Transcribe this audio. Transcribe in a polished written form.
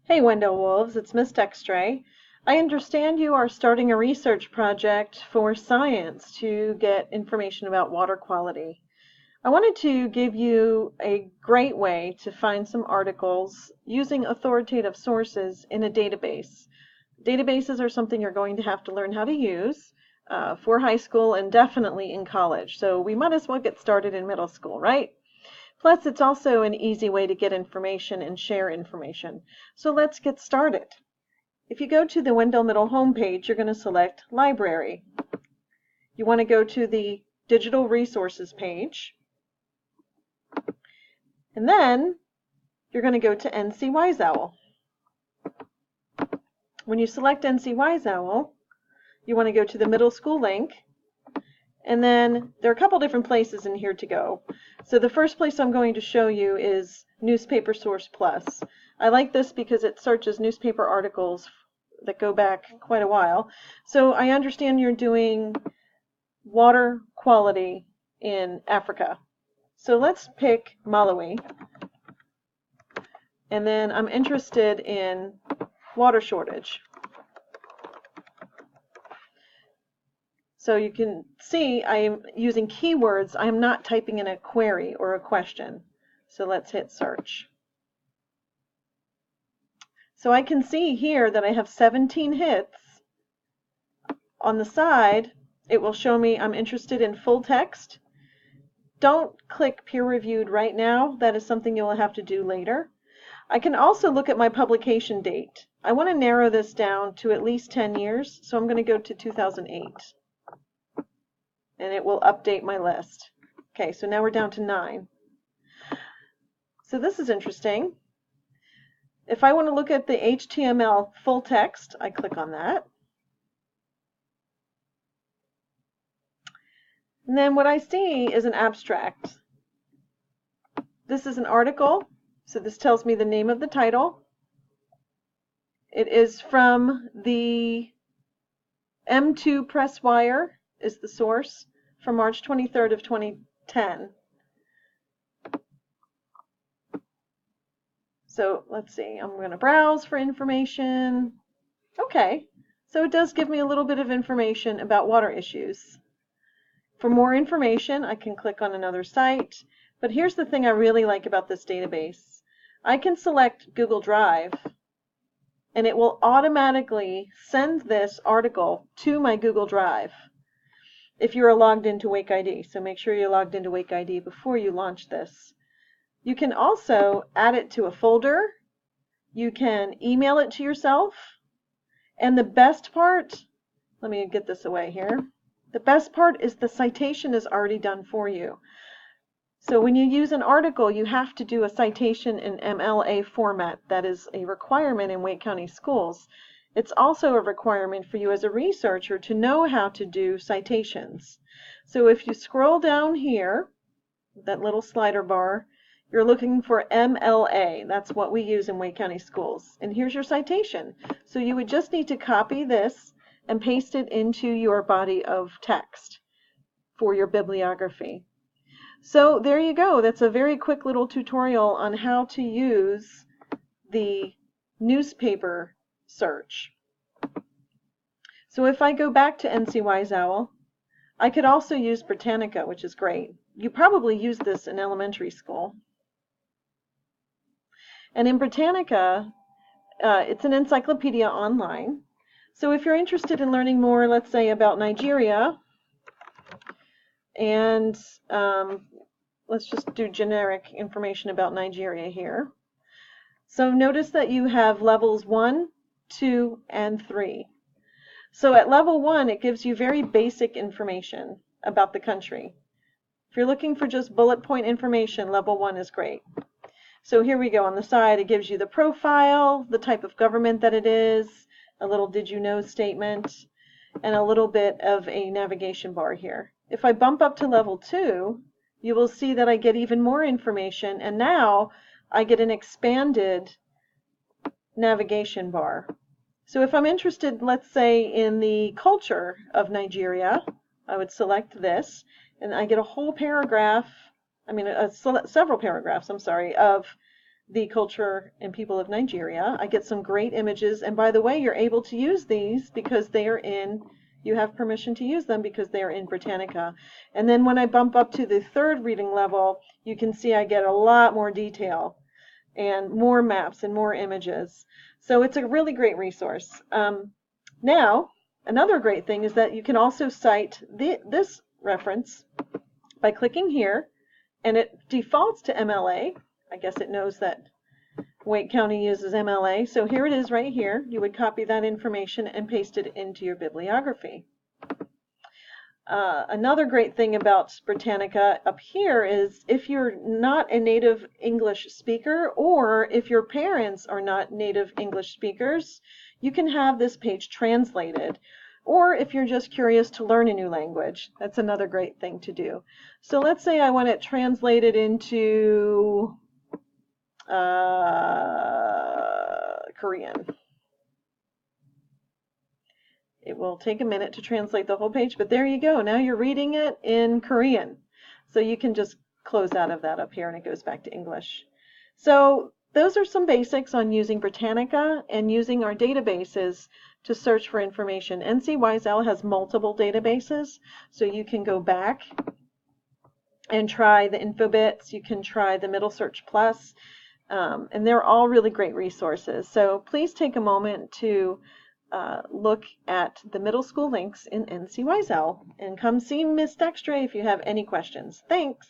Hey Wendell Wolves, it's Miss Dextray. I understand you are starting a research project for science to get information about water quality. I wanted to give you a great way to find some articles using authoritative sources in a database. Databases are something you're going to have to learn how to use for high school and definitely in college. So we might as well get started in middle school, right? Plus, it's also an easy way to get information and share information. So let's get started. If you go to the Wendell Middle homepage, you're going to select Library. You want to go to the Digital Resources page. And then you're going to go to NCWiseOwl. When you select NCWiseOwl, you want to go to the middle school link. And then there are a couple different places in here to go. So the first place I'm going to show you is Newspaper Source Plus. I like this because it searches newspaper articles that go back quite a while. So I understand you're doing water quality in Africa. So let's pick Malawi. And then I'm interested in water shortage. So you can see I am using keywords. I am not typing in a query or a question. So let's hit search. So I can see here that I have 17 hits. On the side, it will show me I'm interested in full text. Don't click peer reviewed right now. That is something you will have to do later. I can also look at my publication date. I want to narrow this down to at least 10 years, so I'm going to go to 2008. And it will update my list. Okay, so now we're down to 9. So this is interesting. If I want to look at the HTML full text, I click on that. And then what I see is an abstract. This is an article, so this tells me the name of the title. It is from the M2 Press Wire is the source from March 23rd of 2010. So let's see, I'm going to browse for information. Okay, so it does give me a little bit of information about water issues. For more information, I can click on another site. But here's the thing I really like about this database. I can select Google Drive, and it will automatically send this article to my Google Drive if you are logged into Wake ID. So make sure you're logged into Wake ID before you launch this. You can also add it to a folder. You can email it to yourself. And the best part, let me get this away here. The best part is the citation is already done for you. So when you use an article, you have to do a citation in MLA format. That is a requirement in Wake County schools. It's also a requirement for you as a researcher to know how to do citations. So if you scroll down here, that little slider bar, you're looking for MLA. That's what we use in Wake County schools. And here's your citation. So you would just need to copy this and paste it into your body of text for your bibliography. So there you go. That's a very quick little tutorial on how to use the newspaper search. So if I go back to NCWiseOwl, I could also use Britannica, which is great. You probably use this in elementary school. And in Britannica, it's an encyclopedia online. So if you're interested in learning more, let's say, about Nigeria, and let's just do generic information about Nigeria here. So notice that you have levels 1, 2, and 3. So at level 1, it gives you very basic information about the country. If you're looking for just bullet point information, level 1 is great. So here we go. On the side, it gives you the profile, the type of government that it is, a little did you know statement, and a little bit of a navigation bar here. If I bump up to level 2, you will see that I get even more information, and now I get an expanded navigation bar. So if I'm interested, let's say, in the culture of Nigeria, I would select this, and I get a whole paragraph, several paragraphs, of the culture and people of Nigeria. I get some great images, and by the way, you're able to use these because they are you have permission to use them because they are in Britannica. And then when I bump up to the third reading level, you can see I get a lot more detail and more maps and more images. So it's a really great resource. Now, another great thing is that you can also cite this reference by clicking here, and it defaults to MLA. I guess it knows that Wake County uses MLA. So here it is right here. You would copy that information and paste it into your bibliography. Another great thing about Britannica up here is if you're not a native English speaker, or if your parents are not native English speakers, you can have this page translated. Or if you're just curious to learn a new language, that's another great thing to do. So let's say I want it translated into Korean. It will take a minute to translate the whole page, but there you go. Now you're reading it in Korean. So you can just close out of that up here and it goes back to English. So those are some basics on using Britannica and using our databases to search for information. NCWiseOwl has multiple databases, so you can go back and try the InfoBits. You can try the Middle Search Plus, and they're all really great resources. So please take a moment to look at the middle school links in NCWiseOwl, and come see Miss Dextre if you have any questions. Thanks!